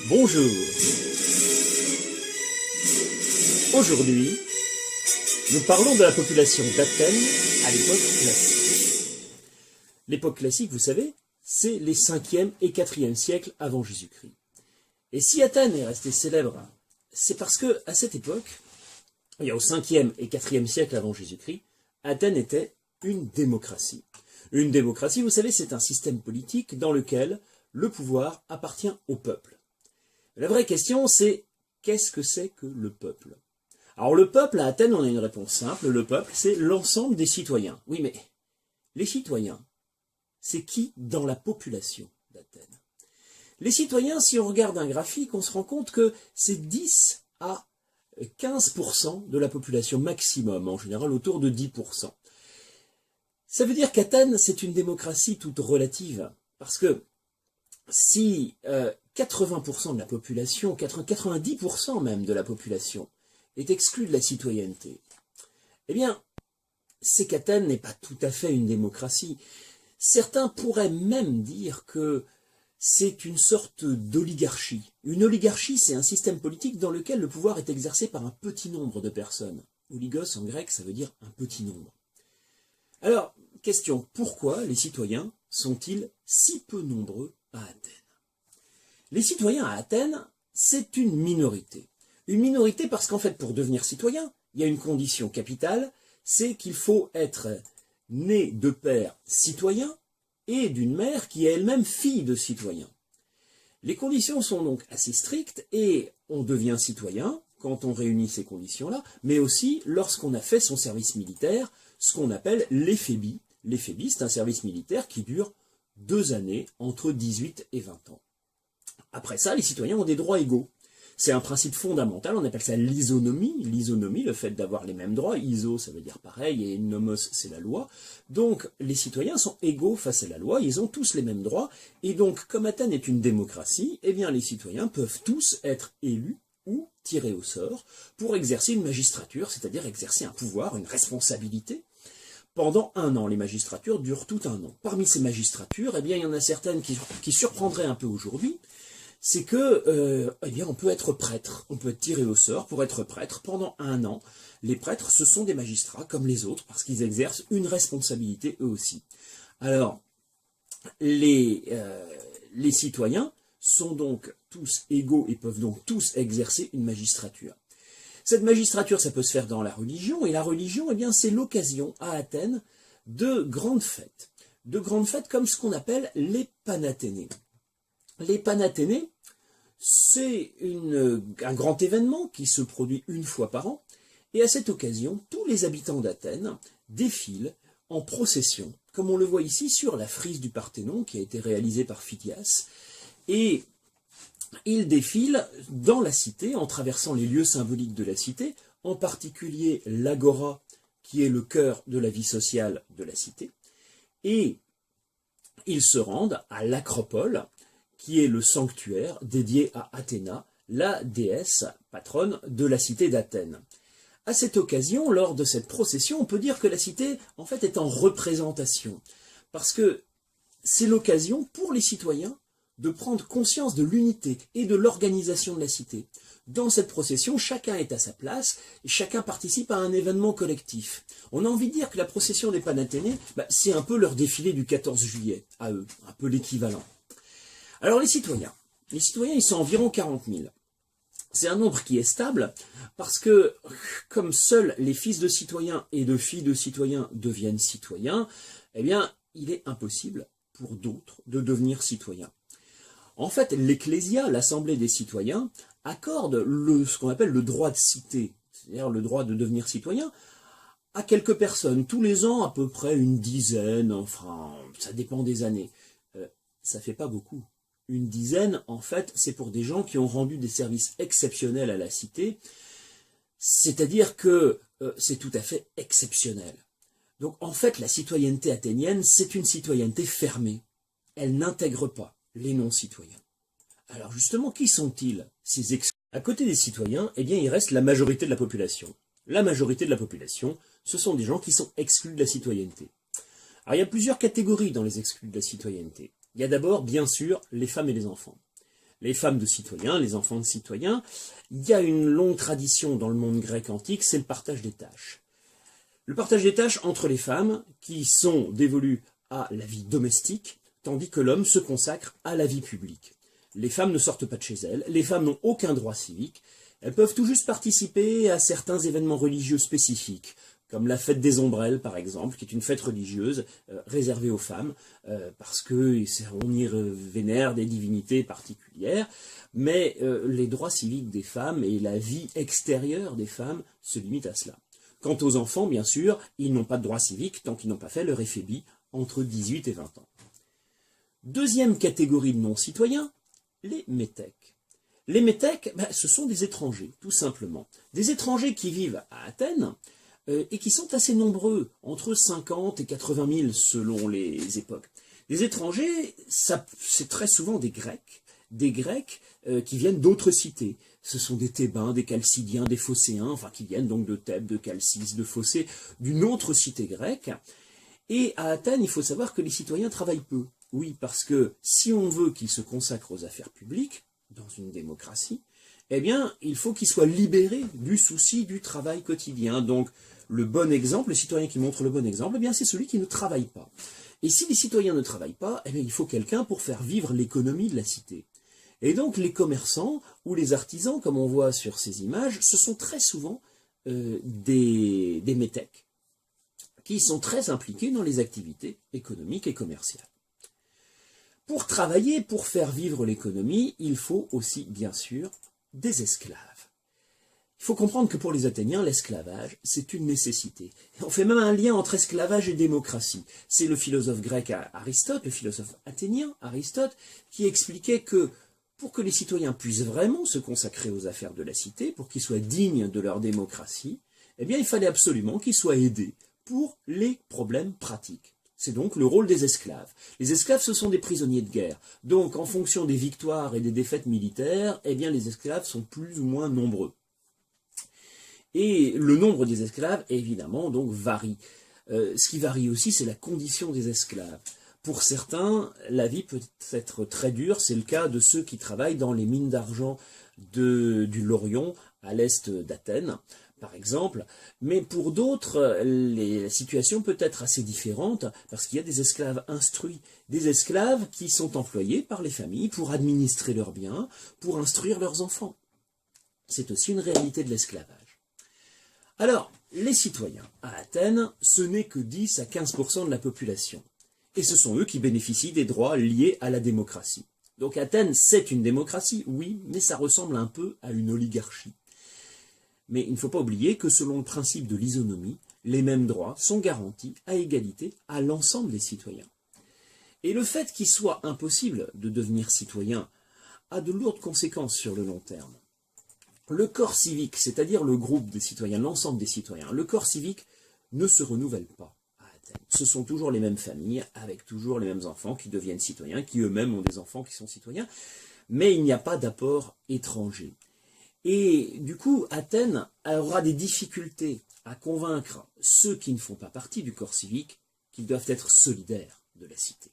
Bonjour. Aujourd'hui, nous parlons de la population d'Athènes à l'époque classique. L'époque classique, vous savez, c'est les 5e et 4e siècles avant Jésus-Christ. Et si Athènes est restée célèbre, c'est parce que à cette époque, il y a au 5e et 4e siècle avant Jésus-Christ, Athènes était une démocratie. Une démocratie, vous savez, c'est un système politique dans lequel le pouvoir appartient au peuple. La vraie question, c'est qu'est-ce que c'est que le peuple? Alors le peuple, à Athènes, on a une réponse simple. Le peuple, c'est l'ensemble des citoyens. Oui, mais les citoyens, c'est qui dans la population d'Athènes? Les citoyens, si on regarde un graphique, on se rend compte que c'est 10 à 15% de la population maximum, en général autour de 10%. Ça veut dire qu'Athènes, c'est une démocratie toute relative, parce que si 80% de la population, 90% même de la population est exclue de la citoyenneté, eh bien, c'est qu'Athènes n'est pas tout à fait une démocratie. Certains pourraient même dire que c'est une sorte d'oligarchie. Une oligarchie, c'est un système politique dans lequel le pouvoir est exercé par un petit nombre de personnes. Oligos, en grec, ça veut dire un petit nombre. Alors, question, pourquoi les citoyens sont-ils si peu nombreux à Athènes? Les citoyens à Athènes, c'est une minorité. Une minorité parce qu'en fait, pour devenir citoyen, il y a une condition capitale, c'est qu'il faut être né de père citoyen et d'une mère qui est elle-même fille de citoyen. Les conditions sont donc assez strictes et on devient citoyen quand on réunit ces conditions-là, mais aussi lorsqu'on a fait son service militaire, ce qu'on appelle l'éphébie. L'éphébie, c'est un service militaire qui dure 2 années, entre 18 et 20 ans. Après ça, les citoyens ont des droits égaux. C'est un principe fondamental, on appelle ça l'isonomie. L'isonomie, le fait d'avoir les mêmes droits. Iso, ça veut dire pareil, et nomos, c'est la loi. Donc, les citoyens sont égaux face à la loi, ils ont tous les mêmes droits. Et donc, comme Athènes est une démocratie, eh bien, les citoyens peuvent tous être élus ou tirés au sort pour exercer une magistrature, c'est-à-dire exercer un pouvoir, une responsabilité. Pendant 1 an, les magistratures durent tout 1 an. Parmi ces magistratures, eh bien, il y en a certaines qui surprendraient un peu aujourd'hui. C'est que, eh bien, on peut être prêtre, on peut être tiré au sort pour être prêtre pendant 1 an. Les prêtres, ce sont des magistrats comme les autres, parce qu'ils exercent une responsabilité eux aussi. Alors, les citoyens sont donc tous égaux et peuvent donc tous exercer une magistrature. Cette magistrature, ça peut se faire dans la religion, et la religion, eh bien, c'est l'occasion à Athènes de grandes fêtes. De grandes fêtes comme ce qu'on appelle les Panathénées. Les Panathénées, c'est un grand événement qui se produit 1 fois par an, et à cette occasion, tous les habitants d'Athènes défilent en procession, comme on le voit ici sur la frise du Parthénon qui a été réalisée par Phidias, et ils défilent dans la cité en traversant les lieux symboliques de la cité, en particulier l'agora qui est le cœur de la vie sociale de la cité, et ils se rendent à l'acropole, qui est le sanctuaire dédié à Athéna, la déesse patronne de la cité d'Athènes. À cette occasion, lors de cette procession, on peut dire que la cité, en fait, est en représentation, parce que c'est l'occasion pour les citoyens de prendre conscience de l'unité et de l'organisation de la cité. Dans cette procession, chacun est à sa place, et chacun participe à un événement collectif. On a envie de dire que la procession des Panathénées, c'est un peu leur défilé du 14 juillet, à eux, un peu l'équivalent. Alors les citoyens, ils sont environ 40 000. C'est un nombre qui est stable parce que comme seuls les fils de citoyens et de filles de citoyens deviennent citoyens, eh bien il est impossible pour d'autres de devenir citoyens. En fait, l'Ecclésia, l'Assemblée des citoyens, accorde ce qu'on appelle le droit de cité, c'est-à-dire le droit de devenir citoyen, à quelques personnes. Tous les ans, à peu près une dizaine, enfin, ça dépend des années. Ça fait pas beaucoup. Une dizaine, en fait, c'est pour des gens qui ont rendu des services exceptionnels à la cité, c'est-à-dire que c'est tout à fait exceptionnel. Donc, en fait, la citoyenneté athénienne, c'est une citoyenneté fermée. Elle n'intègre pas les non-citoyens. Alors, justement, qui sont-ils, ces exclus? À côté des citoyens, eh bien, il reste la majorité de la population. La majorité de la population, ce sont des gens qui sont exclus de la citoyenneté. Alors, il y a plusieurs catégories dans les exclus de la citoyenneté. Il y a d'abord, bien sûr, les femmes et les enfants. les femmes de citoyens, les enfants de citoyens, il y a une longue tradition dans le monde grec antique, c'est le partage des tâches. Le partage des tâches entre les femmes qui sont dévolues à la vie domestique, tandis que l'homme se consacre à la vie publique. Les femmes ne sortent pas de chez elles, les femmes n'ont aucun droit civique, elles peuvent tout juste participer à certains événements religieux spécifiques, comme la fête des ombrelles par exemple, qui est une fête religieuse réservée aux femmes, parce qu'on y vénère des divinités particulières, mais les droits civiques des femmes et la vie extérieure des femmes se limitent à cela. Quant aux enfants, bien sûr, ils n'ont pas de droit civique tant qu'ils n'ont pas fait leur éphébie entre 18 et 20 ans. Deuxième catégorie de non-citoyens, les métèques. Les métèques, ce sont des étrangers, tout simplement. Des étrangers qui vivent à Athènes et qui sont assez nombreux, entre 50 et 80 000 selon les époques. Des étrangers, c'est très souvent des Grecs qui viennent d'autres cités. Ce sont des Thébains, des Chalcidiens, des Phocéens, enfin qui viennent donc de Thèbes, de Chalcis, de Phocée, d'une autre cité grecque. Et à Athènes, il faut savoir que les citoyens travaillent peu. Oui, parce que si on veut qu'ils se consacrent aux affaires publiques, dans une démocratie, eh bien, il faut qu'ils soient libérés du souci du travail quotidien. Donc, le bon exemple, le citoyen qui montre le bon exemple, eh bien, c'est celui qui ne travaille pas. Et si les citoyens ne travaillent pas, eh bien, il faut quelqu'un pour faire vivre l'économie de la cité. Et donc, les commerçants ou les artisans, comme on voit sur ces images, ce sont très souvent des métèques qui sont très impliqués dans les activités économiques et commerciales. Pour travailler, pour faire vivre l'économie, il faut aussi, bien sûr, des esclaves. Il faut comprendre que pour les Athéniens, l'esclavage, c'est une nécessité. Et on fait même un lien entre esclavage et démocratie. C'est le philosophe grec Aristote, le philosophe athénien Aristote, qui expliquait que pour que les citoyens puissent vraiment se consacrer aux affaires de la cité, pour qu'ils soient dignes de leur démocratie, eh bien, il fallait absolument qu'ils soient aidés pour les problèmes pratiques. C'est donc le rôle des esclaves. Les esclaves, ce sont des prisonniers de guerre. Donc, en fonction des victoires et des défaites militaires, eh bien, les esclaves sont plus ou moins nombreux. Et le nombre des esclaves, évidemment, donc, varie. Ce qui varie aussi, c'est la condition des esclaves. Pour certains, la vie peut être très dure. C'est le cas de ceux qui travaillent dans les mines d'argent du Laurion, à l'est d'Athènes, par exemple, mais pour d'autres, la situation peut être assez différente, parce qu'il y a des esclaves instruits, des esclaves qui sont employés par les familles pour administrer leurs biens, pour instruire leurs enfants. C'est aussi une réalité de l'esclavage. Alors, les citoyens à Athènes, ce n'est que 10 à 15% de la population, et ce sont eux qui bénéficient des droits liés à la démocratie. Donc Athènes, c'est une démocratie, oui, mais ça ressemble un peu à une oligarchie. Mais il ne faut pas oublier que selon le principe de l'isonomie, les mêmes droits sont garantis à égalité à l'ensemble des citoyens. Et le fait qu'il soit impossible de devenir citoyen a de lourdes conséquences sur le long terme. Le corps civique, c'est-à-dire le groupe des citoyens, l'ensemble des citoyens, le corps civique ne se renouvelle pas à Athènes. Ce sont toujours les mêmes familles, avec toujours les mêmes enfants qui deviennent citoyens, qui eux-mêmes ont des enfants qui sont citoyens, mais il n'y a pas d'apport étranger. Et du coup, Athènes aura des difficultés à convaincre ceux qui ne font pas partie du corps civique qu'ils doivent être solidaires de la cité.